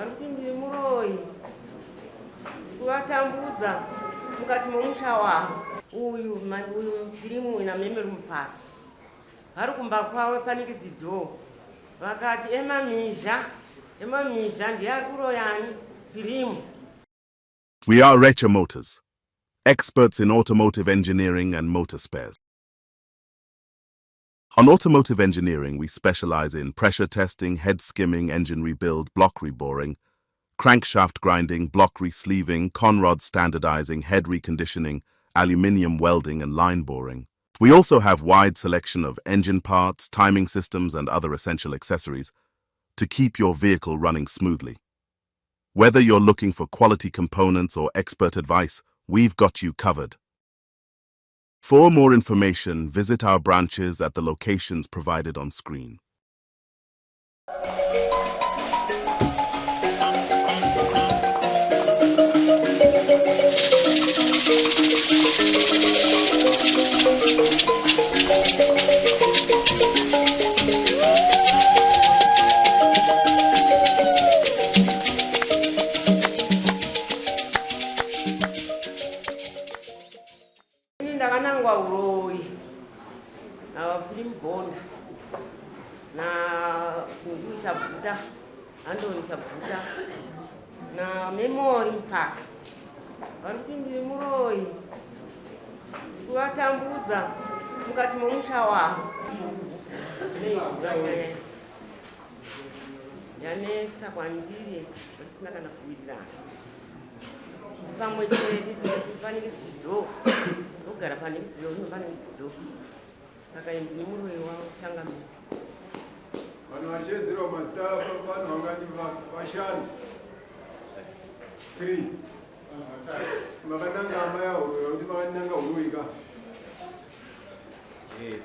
Vanoti ndiri Huroyi kuvatambudza mukati momusha wavo. Uyu firimu ina memory mupaso. Vari kumba kwavo panikidzidho. Vakati emamhizha ndiye Huroyani firimu. We are Recha Motors, experts in automotive engineering and motor spares. On automotive engineering, we specialize in pressure testing, head skimming, engine rebuild, block reboring, crankshaft grinding, block resleeving, conrod standardizing, head reconditioning, aluminium welding, and line boring. We also have wide selection of engine parts, timing systems, and other essential accessories to keep your vehicle running smoothly. Whether you're looking for quality components or expert advice, we've got you covered. For more information, visit our branches at the locations provided on screen. Ndavananga Huroyi na film bonda na kuita buta andoni tabuta na memory pass. Vanoti ndiri Huroyi kuvatambudza mukati momusha wavo. Yanetsa kwandiri risina kana kuwirirana. Pamwe chete tinopanikidzidho ndogara panikidzidho unopanikidzidho. Saka ndiri Huroyi wavo changamira. Vanhu vachedzera mastafu vanhu vangati vashanu 3 makananga amai aHuroyi kuti makananga Huroyi ka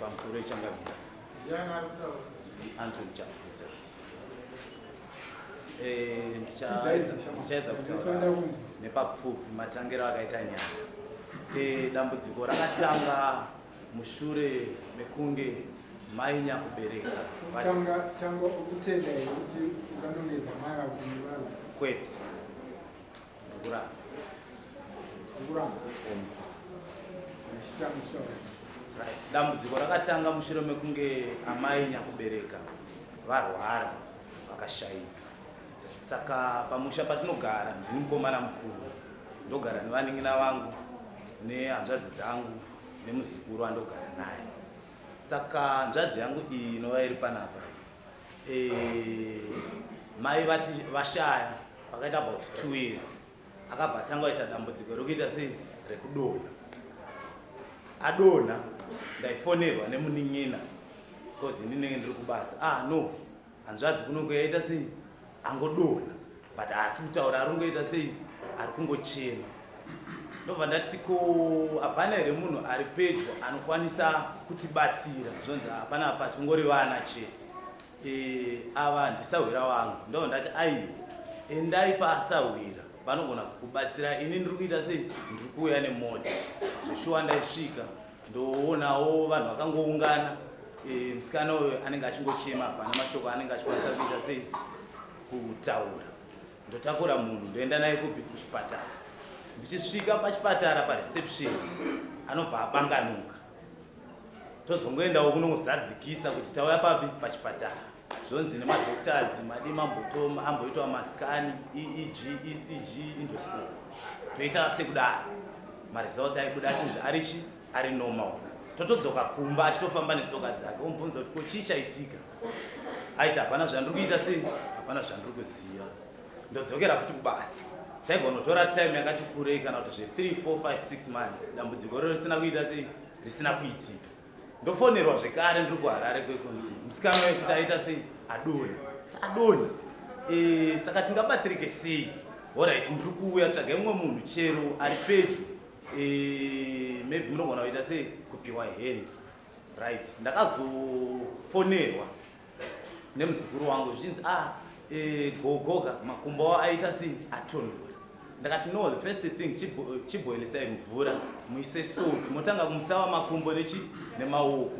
pamusoro ichangamira Anthony Chafuta. Ndichaedza kutaura nepapfupi matangiro akaita nyaya. Dambudziko rakatanga mushure mekunge mai nyakubereka. Tanga ukutenda kuti ukanongedza mai vako nevana. Kwete. Kuramba. Right. Dambudziko rakatanga mushure mekunge amai nyakubereka varwara vakashayika. Saka pamusha patinogara ndini mukomana mukuru. Ndogara nevanin'ina vangu nehanzvadzi dzangu nemuzukuru wandogara naye. Saka hanzvadzi yangu iyi inova iri panapa. Mai vati vashaya pakaita about 2 years. Akabva atanga aita dambudziko rokuita sei rekudonha. Adonha ndaifonerwa nemunin'ina because ndinenge ndiri kubasa. No, hanzvadzi kunongo yaita sei angodonha but asi kutaura arongoita sei ari kungochema. Ndobva ndati ko hapana here munhu ari pedyo anokwanisa kutibatsira. Zvonzi hapana apa tingori vana chete. Ava ndisahwira wangu. Ndobva ndati aiwa endai paasahwira vanogona kukubatsira. Ini ndiri kuita sei ndiri kuuya nemota. Zveshuwa ndaisvika ndoonawo vanhu vakangoungana. Musikana uyo anenge achingochema hapana mashoko anenge achikwanisa kuita sei kutaura. Ndotakura munhu ndoenda naye kuchipatara. Ndichisvika pachipatara pareception anobva abanganuka. Tozongoendawo kunongozadzikisa kuti tauya papi pachipatara. Zvonzi nemadoctors madima amboitwa maskani EEG, ECG, endoscope. Toita sekudaro. Maresults aibuda achinzi ari normal. Totodzoka kumba achitofamba netsoka dzake. Omubvunza kuti ko chii chaitika. Aita hapana zvandiri kuita sei hapana zvandiri kuziva. Ndodzokera futi kubasa. Taigonotora time yakati kurei kana kuti 3, 4, 5, 6 months. Dambudziko rero risina kuita sei risina kuitika. Ndofonerwa zvekare ndiri kuHarare kwekunzi musikana wekuti aita sei adonha. Saka tingabatsirike sei. Alright, ndiri kuuya tsvagai mumwe munhu chero ari pedyo. Maybe munogona kuita sei kupiwa hand. Right. Ndakazofonerwa nemuzukuru wangu zvichinzi gogoga makumbo aita sei atonhora. Ndakati no, the first thing chiboilisai mvura muise salt motanga kumutsawa makumbo nemaoko.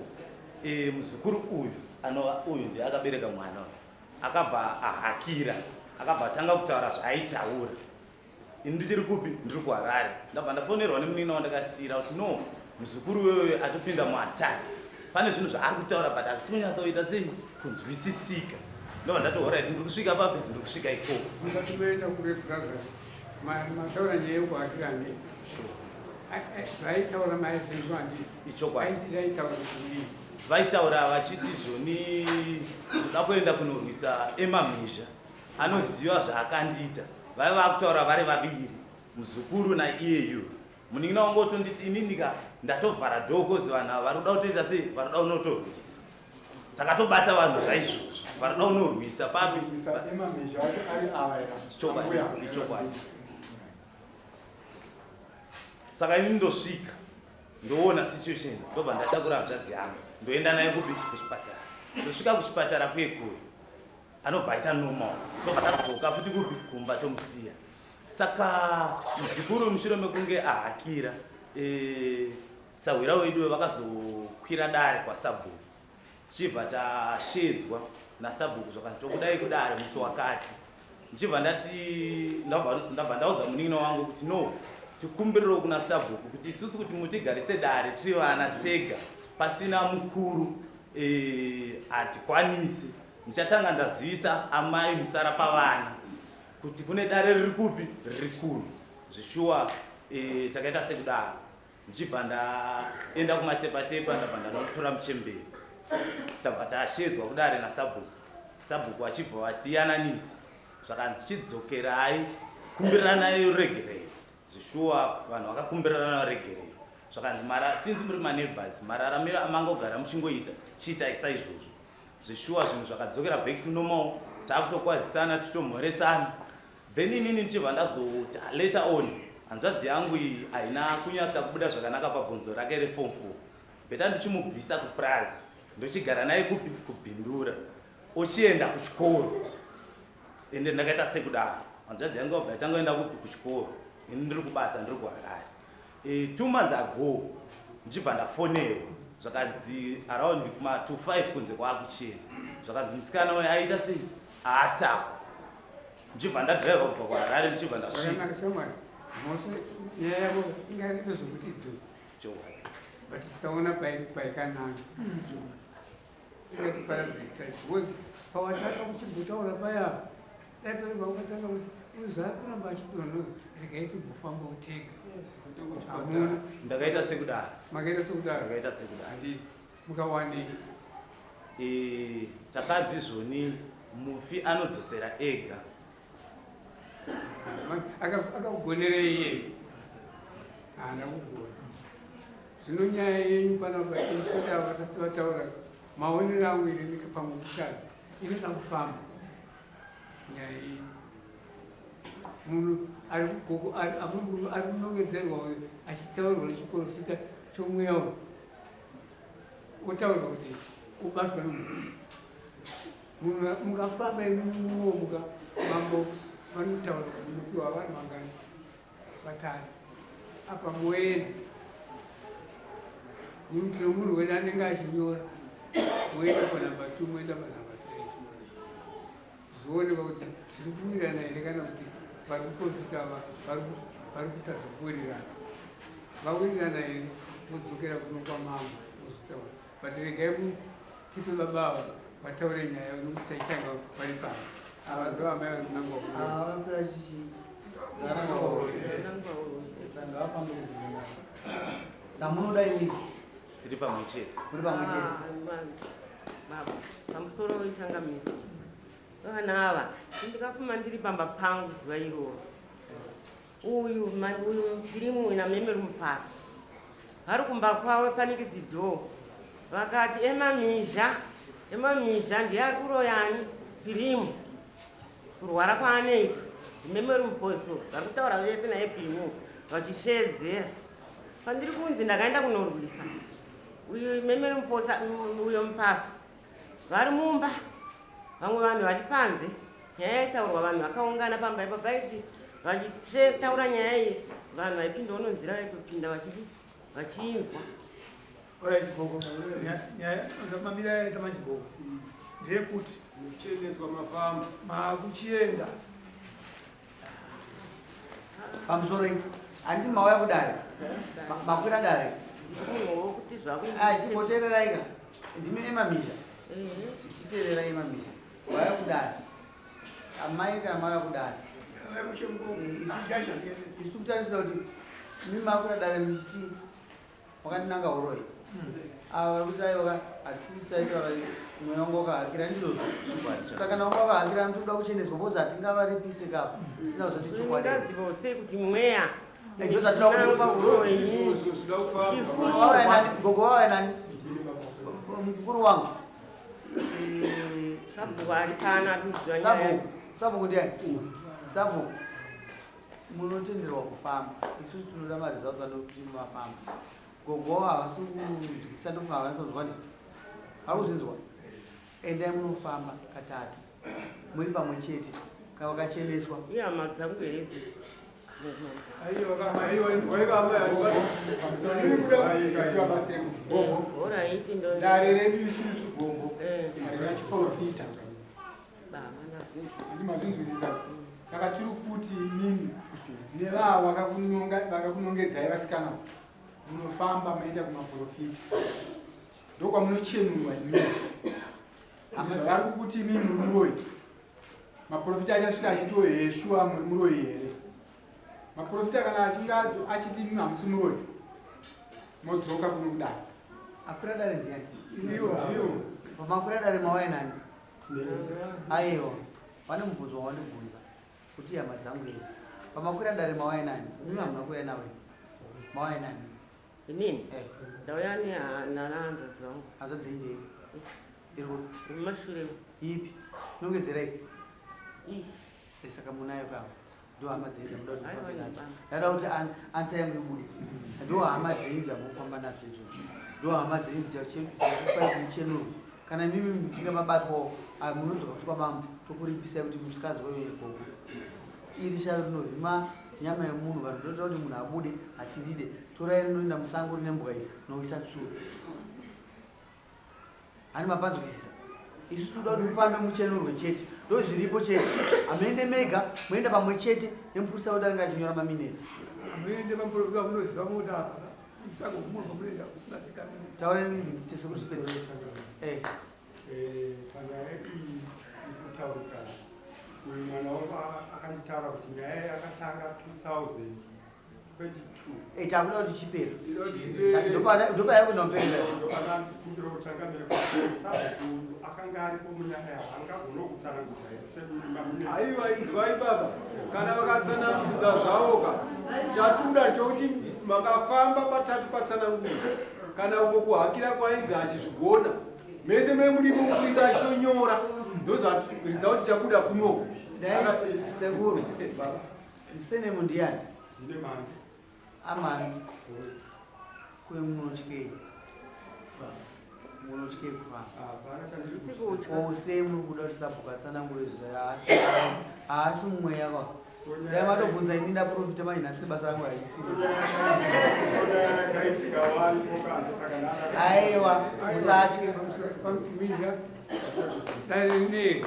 Muzukuru uyu anova uyu ndiye akabereka mwana akabva ahakira akabva atanga kutaura zvaaitaura. Ini ndichiri kupi? Ndiri kuHarare. Ndabva ndafonerwa nemunini wandakasiyira kuti no, muzukuru wewe atopinda muataki. Pane zvinhu zvaari kutaura but hazvisi kunyatsoita sei kunzwisisika. Ndobva ndati alright, ndiri kusvika papi? Ndiri kusvika ikoko. Ungatoenda kuregaga mataura nyaya yekuhakirane vaitaura maizvizvo handi Ichokwadi. vaitaura zvii Vaitaura vachiti zvoni kuda kuenda kunorwisa emamhizha anoziva zvaakandiita. Vaiva vakutaura vari vaviri, muzukuru naiyeyo. Munin'ina wangu otonditi ininika ndatovhara dhokozi vanhu ava vari kuda kutoita sei? Vari kuda kunotorwisa. Takatobata vanhu zvaizvozvo. Vari kuda kunorwisa papi? emamhizha acho ari ava Ichokwadi. Saka ini ndosvika ndoona situation, ndobva ndatakura hanzvadzi yangu ndoenda naye kupi? Kuchipatara. Ndosvika kuchipatara kwekuyo anobva aita normal. Ndobva tadzoka futi kupi? Kumba tomusiya. Saka muzukuru mushure mekunge ahakira sahwira wedu vakazokwira dare kwasabhuku. Tichibva tashedzwa nasabhuku zvakati tokudai kudare musi wakati. Ndichibva ndabva ndaudza munin'ina wangu kuti no, tikumbirirewo kuna sabhuku kuti isusu kuti mutigarise dare tiri vana tega pasina mukuru hatikwanisi. Ndichatanga ndazivisa amai musara pavana kuti kune dare riri kupi? Riri kuno. Zvishuwa takaita sekudaro. Ndichibva ndaenda kumatepa-tepa ndabva ndanotora muchemberi. Tabva tashedzwa kudare nasabhuku. Sabhuku achibva vatiyananisa. Zvakanzi chidzokerai kumbiranayo regerero. Zvishuwa vanhu vakakumbirana regerero. Zvakanzi sinzi muri maneighbors mararamiro amangogara muchingoita chiitai saizvozvo. Zvishuwa zvinhu zvakadzokera back to normal. Takutokwazisana tichitomhoresana. Then inini ndichibva ndazoti later on hanzvadzi yangu iyi haina kunyatsa kubuda zvakanaka pabvunzo rake reform 4. Beta ndichimubvisa kuprazi ndochigara naye kupi? Kubhindura. Ochienda kuchikoro. Ende ndakaita sekudaro. Hanzvadzi yangu wabva yatangoenda kupi? Kuchikoro. Ini ndiri kubasa, ndiri kuHarare. 2 months ago ndichibva ndafonerwa zvakanzi around kuma 2-5 kunze kwaakuchena. Zvakanzi musikana uyu aita sei? Atakwa. Ndichibva ndadhiraivha kubva kuHarare ndichibva ndasvika. nyaya yavo ingaita zvokuti Chokwadi. but titaona paikanaka ingati parazitaibhozi pawataka kuchibhutaura paya daiperiva ukatanga uzari kuramba achidonho regai kubhufamba utega hamuna Ndakaita sekudaro. makaita sekudaro Ndakaita sekudaro. handi mukawanei takadzi zvoni mufi anodzosera ega. akakugonerei iye haana kugona zvino nyaya yenyu panapa isota vasati vataura maonero angu ini pamukutadzi inoda kufamba nyaya iyi munhu ari kugoko ari kunongedzerwa achitaurirwa nechikoro chita chomweya uyu otaurirwa kuti ubatwa nemunhu munhu mukafamba imumuwo mambo vanotaura kuti mupiwa vanhu vangani 5 apa moenda munhu munhu wedu anenge achinyora moenda panamba 2 moenda panamba 3 zvooneka kuti zviri kuwirirana here kana kuti vari kuprofita ava vari kutadza kuwirirana vawirirana here vodzokera kuno kwamambo ozotaura but regai tipe baba ava vataure nyaya nokuti taitanga vari pano ava ndo amai vari kunangwa Zamunodai Tiri pamwe chete. muri pamwe chete. Pamusoro wechangamisi vana ava ndikafuma ndiri pamba pangu zuva iroro. Uyu firimu ina memeri mupaso vari kumba kwawe panikidzidho vakati emamhizha ndiye ari kuroyani firimu kurwara kwaanoita memeri muposo vari kutaura vese naye firimu vachishedzera pandiri kunzi ndakaenda kunorwisa uyu memeri muposa uyo mupaso vari mumba vamwe vanhu vari panze nyaya yaitaurwa vanhu vakaungana pamba ipo vaiti vachitaura nyaya iyi vanhu vaipinda unonzira vaitopinda vachinzwa mamira yaita manjiboko ndekuti muchendeswa mafamba makuchienda pamusoro andi mauya kudare makwira dare kuti zvako chimboteereraika ndime emamisha tichiteerera emamisha wauya kudare amai kana mauya kudare isu tikutarisira kuti mimi makwira dare michiti wakandinanga Huroyi ava kuti aiwa asisi taitaura mweya wangu wakahakira ndizvozvo saka kana wangu wakahakira anotoda kucheneswa bozi hatingavaripise kapo sina kuzoti chokwadi ndaziva sei kuti Mweya gogo wauya nani mukuru wangu sabhuku ari pana dudzwa sabhuku ndiani sabhuku munotenderwa kufamba isusu tinoda maresults anokuti mafamba gogo havasi kuzvikisa ndokuhavanasazwa ndii vari kuzinzwa endai munofamba katatu muri pamwe chete kavakacheneswa iye hama dzangu hedzi dare redu isusu gombo rachiprofita ndimazvinzwisisa saka tiri kuti nini nevavo vakakunongedzai vasikana munofamba maenda kumaprofita ndokwamunochenurwa nini vari kuti nini muroyi maprofita achasvika achitoheshua muri muroyi here maprofita kana achinge achiti nini hamusi muroyi modzoka kuno kudai akwira dare ndiani ivo pamakwira dare mauya nani aiwa vane mubvunzo wawandibvunza kuti hama dzangu iyi pamakwira dare mauya nani mimi hamuna kuuya nawe mauya nani inini ndauya nehanzvadzi vangu hanzvadzi injei iri mumashure ipi nongedzerai saka munayo kava ndo hama dzenyu dzamuda kuti mufambe nadzo ndada kuti ansa yangu ibude ndo hama dzenyu dzamufamba nadzo izvozvo ndo hama dzenyu dzakupai kumuchenuro kana mimi mtinga mabatwawo munonzwa kuti kwabambo tokuripisai kuti musikadzi wewe gogo iri shavi rinovhima nyama yemunhu vanhu toita kuti munhu abude hatiride torai rinoenda musango rine mbwa iyi noisa tsuro hani mapanzwisisa isu toda kuti mufambe muchenurwe chete ndo zviripo chete hamuende mega muenda pamwe chete nemupurisa wedu anenge achinyora maminetsi muende pamprofita munoziva muda mutagomurwa munoenda kusinazikana taure tese kuti pedzi panyaya iyi ikutaurikana uyu mwana wangu akanditaura kuti nyaya yakatanga 2022 takuda kuti chipera ndopaya kunoperera ndopanakumbira kutangamira kusabukundu akanga aripo munyaya angagona kutsanangudza aiwa inzwai baba kana vakatsanangudza zvavoka chatinoda chokuti makafamba patatu patsanangudza kana uko kuhakira kwainzi achizvigona mese mune murimo mupurisa achitonyora ndozvarizva kuti chabuda kunoko sekuru musenemu ndiani ndine mani amani kwe munotyei kufamba ose muri kuda kuti sabhuku atsanangure haasi mumweya kwa dai matobvunza ini ndaprofita mainhasi basa rangu aiwa musatye darine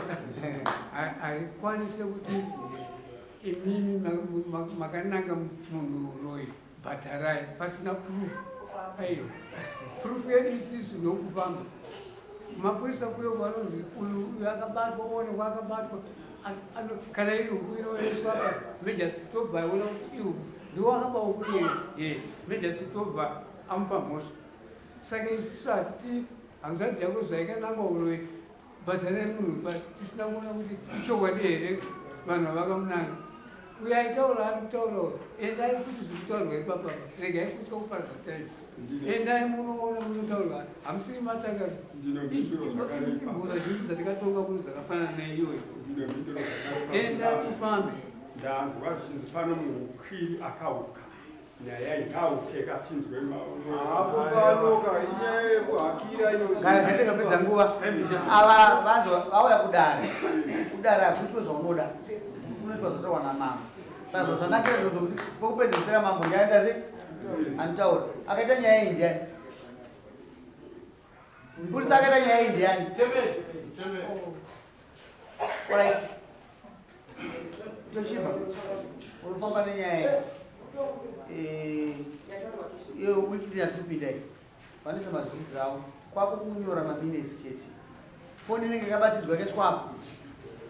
haikwanise kuti imimi makananga munhu Huroyi bhatarai pasina proof aiyo proof yedu isisu nokufamba mapurisa kuyo vanonzi uyu akabatwa onekwa akabatwa kana iri huku inoeswa majestic tobva iona kuti ihu ndiwo akaba huku majestic tobva amupa mhosva saka isisu hatiti hanzvadzi yako zvaikananga Huroyi bhatarai munhu tisina kuona kuti ichokwadi here vanhu vakamunanga uyo aitaura ari kutaura endai kuti zviri kutaurwa ipapa regai kutya kuparadza time endai munoona munotaurwa hamusiri masaka ibhura zhinji dzatingatonga kuno dzakafanana neiyoyo endai mufambe ndanzwa zvinzi pano muhukwiri akauka nyaya ingaukeka tinzwe apo panoka inyaya yekuhakira ngatingapedza nguva ava vanzi vauya kudare hakuitwe zvaunoda unoitwa zvotaurwa namambo saka zvanakira ndozvokuti pokupedzisira mambo ndiaenda sei anotaura akaita nyaya iyi ndiani mupurisa akaita nyaya iyi ndiani Alright. Toshiba. Unofamba nenyaya wiki yatipindai. Vanisa mazvisi zavo. Kwako kunyora maminutes chete. Foni inenge yakabatidzwa keswapo.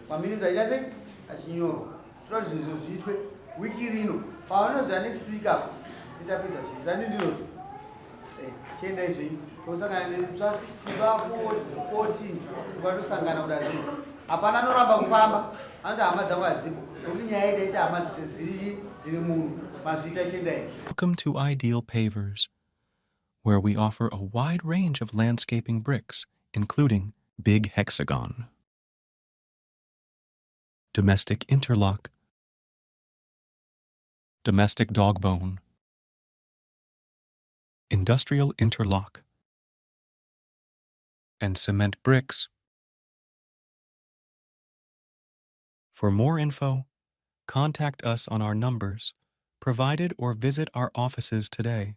Maminutes aita sei? Achinyorwa. Toda kuti zvinhu zviitwe wiki rino. Pavanozwa next week apo. Titapedza zvisani ndinozvo. Chienda izvi. Tosangana nepsa 14 ukatosangana kudai. Hapana noramba kufamba. Anta hama dzangu hadzipo. Nokuti nyaya itaita hama dzese ziri munhu. Mazvita chienda izvi. Welcome to Ideal Pavers, where we offer a wide range of landscaping bricks, including Big Hexagon, Domestic Interlock, Domestic Dogbone, Industrial Interlock, and Cement Bricks. For more info, contact us on our numbers provided or visit our offices today.